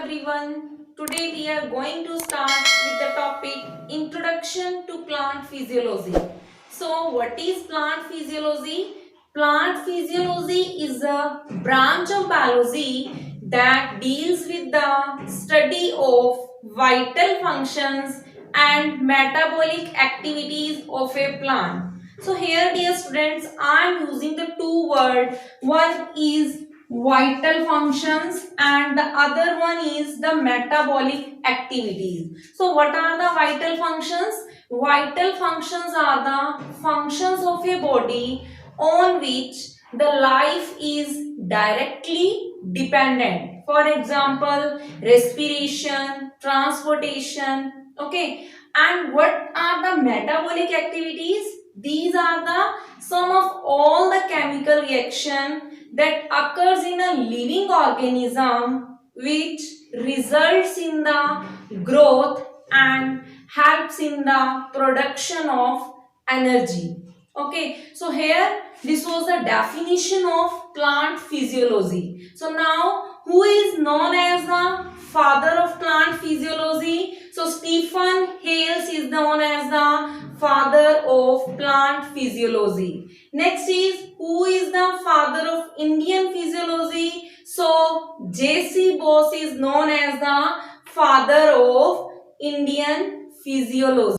everyone. Today we are going to start with the topic Introduction to Plant Physiology. So, what is plant physiology? Plant physiology is a branch of biology that deals with the study of vital functions and metabolic activities of a plant. So, here, dear students, I am using the two words. One is vital functions and the other one is the metabolic activities. So what are the vital functions? Vital functions are the functions of a body on which the life is directly dependent. For example, respiration, transportation. Okay, and what are the metabolic activities? These are the sum of all the chemical reaction that occurs in a living organism which results in the growth and helps in the production of energy. Okay, so here this was the definition of plant physiology. So now who is known as the father of plant physiology? So Stephen Hales is known as the father of plant physiology. Next is who is the father of Indian physiology? So J.C. Bose is known as the father of Indian physiology.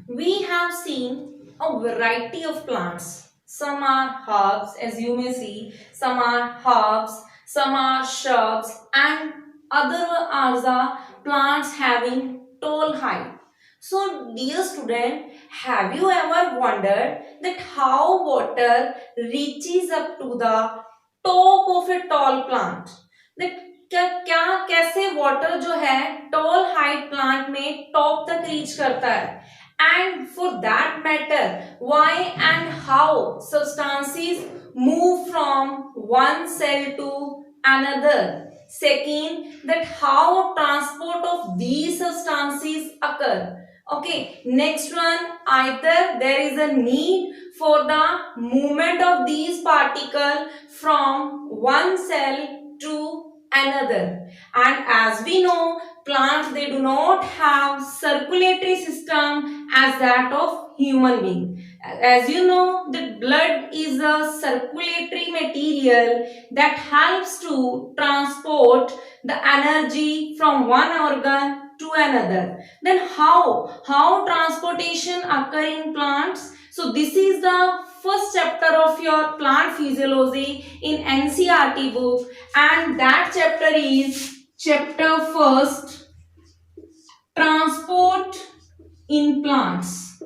We have seen a variety of plants. Some are herbs, as you may see, some are herbs, some are shrubs, and other are the plants having tall height. So, dear student, have you ever wondered that how water reaches up to the top of a tall plant? That क्या कैसे water जो है toll height plant में top तक reach करता है? And for that matter, why and how substances move from one cell to another. Second, that how transport of these substances occur. Okay, next one, either there is a need for the movement of these particles from one cell to another. And as we know, plants, they do not have circulatory system as that of human being. As you know, the blood is a circulatory material that helps to transport the energy from one organ to another. Then how transportation occur in plants? So this is the first chapter of your plant physiology in NCERT book, and that chapter is chapter first, transport in plants.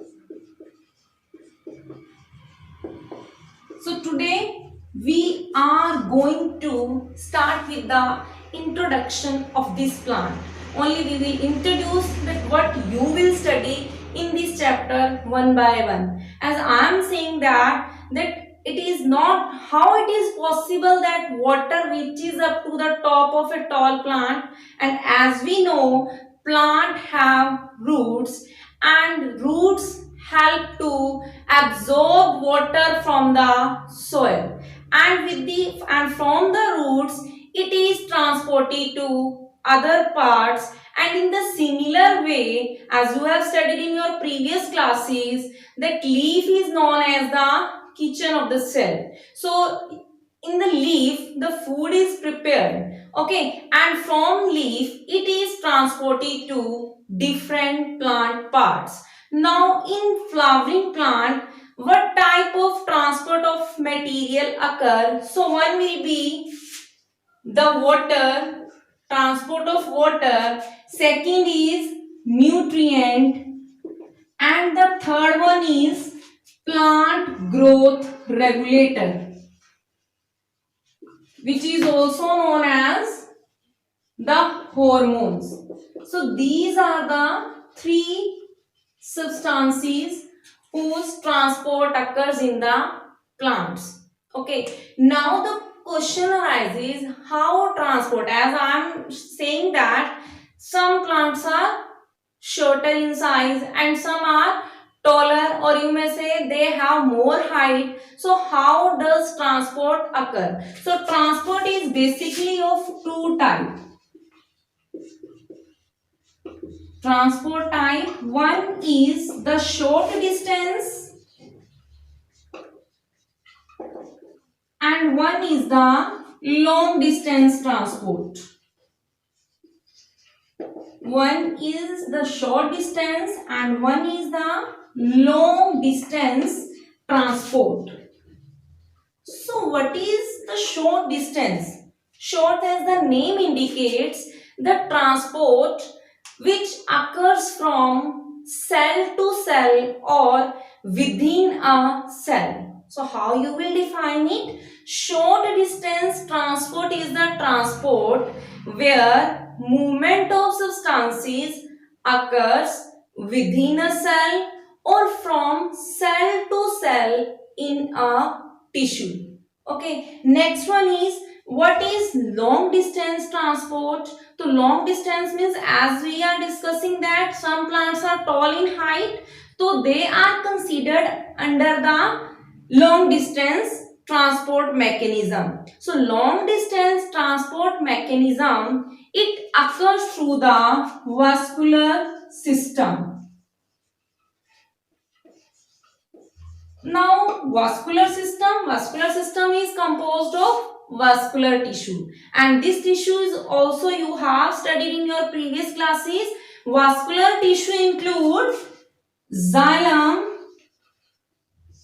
So today we are going to start with the introduction of this plant. Only we will introduce that what you will study in this chapter one by one. As I am saying that it is not how it is possible that water reaches up to the top of a tall plant, and as we know, plant have roots and roots help to absorb water from the soil, and from the roots it is transported to other parts. And in the similar way, as you have studied in your previous classes, that leaf is known as the kitchen of the cell. So in the leaf the food is prepared, okay, and from leaf it is transported to different plant parts. Now in flowering plant, what type of transport of material occur? So one will be the water, transport of water, second is nutrient, and the third one is plant growth regulator, which is also known as the hormones. So these are the three substances whose transport occurs in the plants. Okay, now the question arises, how transport? As I am saying that some plants are shorter in size and some are taller, or you may say they have more height. So how does transport occur? So transport is basically of two types. transport type. One is the short distance and one is the long distance transport. One is the short distance and one is the long distance transport. So what is the short distance? Short, as the name indicates, the transport which occurs from cell to cell or within a cell. So how you will define it? Short distance transport is the transport where movement of substances occurs within a cell or from cell to cell in a tissue. Okay, next one is, what is long distance transport? So long distance means, as we are discussing that some plants are tall in height, so they are considered under the long distance transport mechanism. So long distance transport mechanism, it occurs through the vascular system. Now vascular system is composed of vascular tissue, and this tissue is also you have studied in your previous classes. Vascular tissue include xylem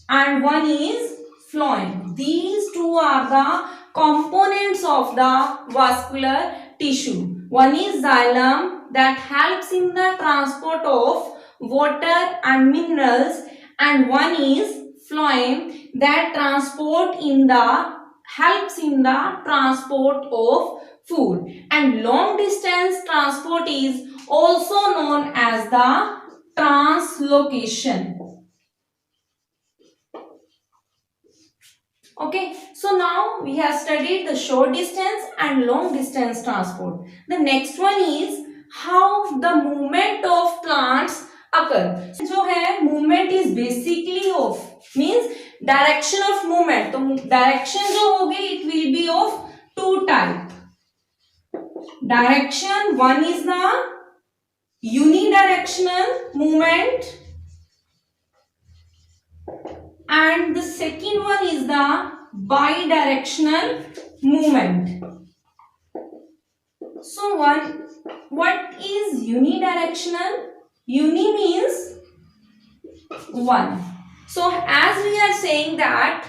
and one is phloem. These two are the components of the vascular tissue. One is xylem that helps in the transport of water and minerals, and one is phloem that helps in the transport of food. And long distance transport is also known as the translocation. Okay, so now we have studied the short distance and long distance transport. The next one is how the movement of plants occur. जो है movement is basically of, means direction of movement. तो direction जो होगी it will be of two type. Direction, one is the unidirectional movement and the second one is the bidirectional movement. So what is unidirectional? Uni means one. So as we are saying that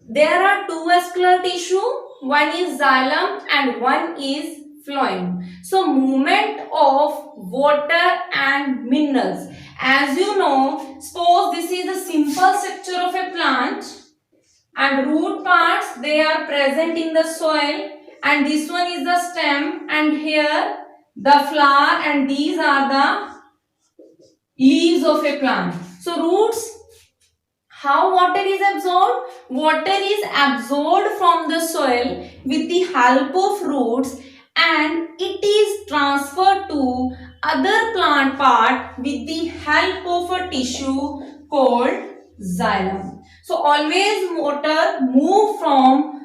there are two vascular tissue, one is xylem and one is phloem. So movement of water and minerals. As you know, suppose this is the simple structure of a plant and root parts, they are present in the soil, and this one is the stem and here the flower, and these are the leaves of a plant. So roots, how water is absorbed? Water is absorbed from the soil with the help of roots and it is transferred to other plant part with the help of a tissue called xylem. So always water move from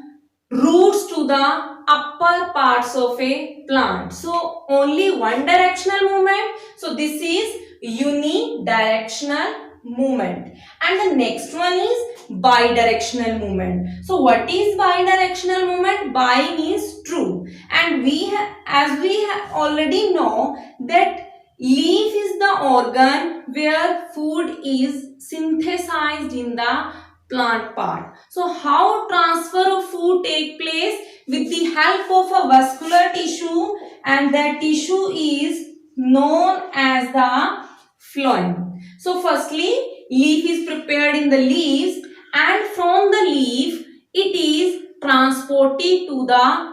roots to the upper parts of a plant. So only one directional movement. So this is unidirectional movement. And the next one is bidirectional movement. So what is bidirectional movement? Bi means true, and as we already know that leaf is the organ where food is synthesized in the plant part. So how transfer of food take place? With the help of a vascular tissue, and that tissue is known as the phloem. So firstly, leaf is prepared in the leaves, and from the leaf it is transported to the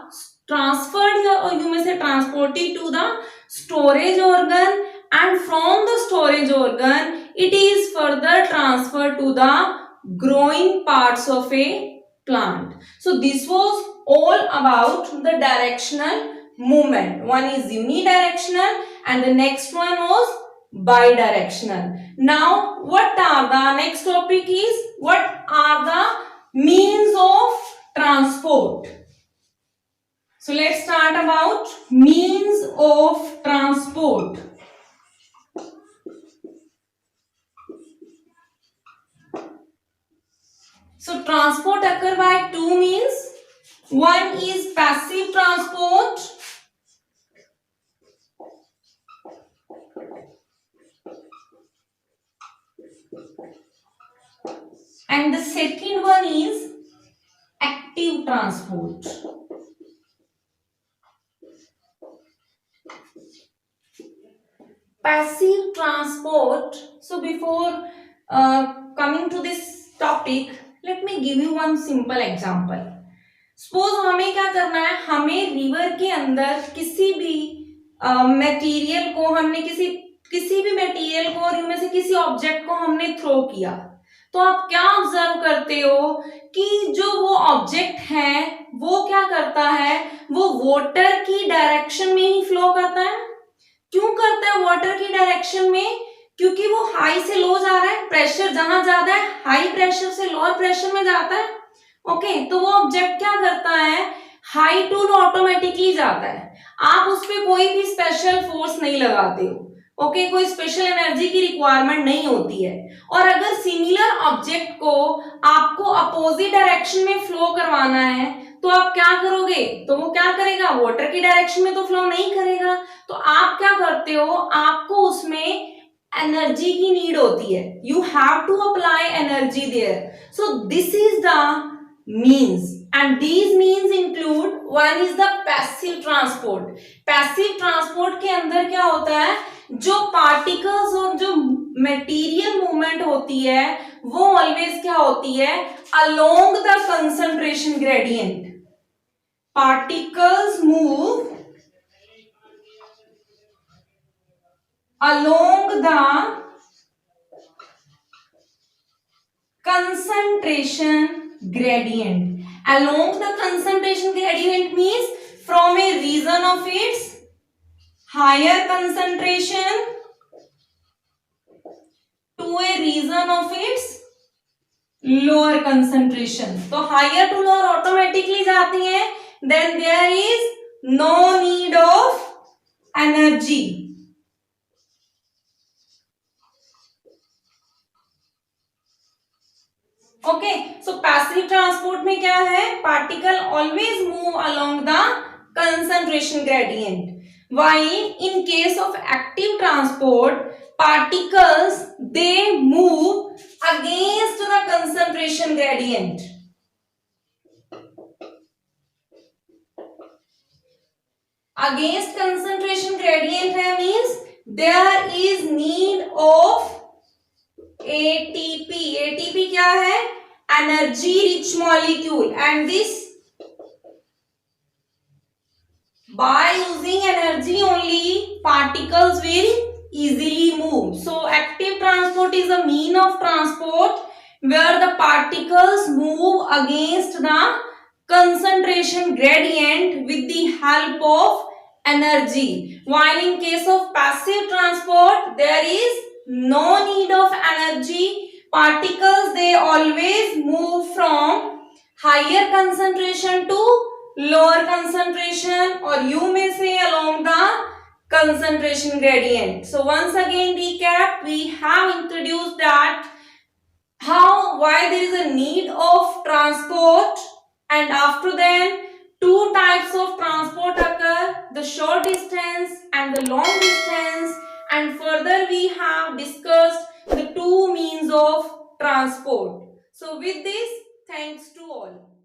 storage organ, and from the storage organ it is further transferred to the growing parts of a plant. So this was all about the directional movement. One is unidirectional and the next one was bidirectional. Now what are the next topic is, what are the means of transport? So let's start about means of transport. second one is active transport. Passive transport. So before coming to this topic, let me give you one simple example. Suppose हमें क्या करना है, हमें river के अंदर किसी भी material को हमने किसी भी मटेरियल को और इनमें से किसी ऑब्जेक्ट को हमने थ्रो किया, तो आप क्या ऑब्जर्व करते हो कि जो वो ऑब्जेक्ट है वो क्या करता है, वो वाटर की डायरेक्शन में ही फ्लो करता है। क्यों करता है वाटर की डायरेक्शन में? क्योंकि वो हाई से लो जा रहा है, प्रेशर जहां ज्यादा है हाई प्रेशर से लोअर प्रेशर में जाता है। ओके, तो वो ऑब्जेक्ट क्या करता है, हाई टू लो ऑटोमेटिकली जाता है। आप उस पर कोई भी स्पेशल फोर्स नहीं लगाते हो। ओके, कोई स्पेशल एनर्जी की रिक्वायरमेंट नहीं होती है। और अगर सिमिलर ऑब्जेक्ट को आपको अपोजिट डायरेक्शन में फ्लो करवाना है तो आप क्या करोगे, तो वो क्या करेगा, वाटर की डायरेक्शन में तो फ्लो नहीं करेगा। तो आप क्या करते हो, आपको उसमें एनर्जी की नीड होती है, you have to apply energy there. So this is the means, and these means include, one is the passive transport. passive transport के अंदर क्या होता है, जो पार्टिकल्स और जो मटेरियल मूवमेंट होती है वो ऑलवेज क्या होती है, along the concentration gradient. particles move along the concentration gradient. Along the concentration gradient means from a region of its higher concentration to a region of its lower concentration. तो higher to lower automatically जाती है, then there is no need of energy. Okay, so passive transport में क्या है, particle always move along the concentration gradient, while in case of active transport particles they move against the concentration gradient. Against concentration gradient है means there is need of ATP. ATP क्या है, energy rich molecule, and this by using energy only particles will easily move. So active transport is a mean of transport where the particles move against the concentration gradient with the help of energy, while in case of passive transport there is no need of energy. Particles they always move from higher concentration to lower concentration, or you may say along the concentration gradient. So once again recap, we have introduced that why there is a need of transport, and after then two types of transport occur, the short distance and the long distance, and further we have discussed the two means of transport. So with this, thanks to all.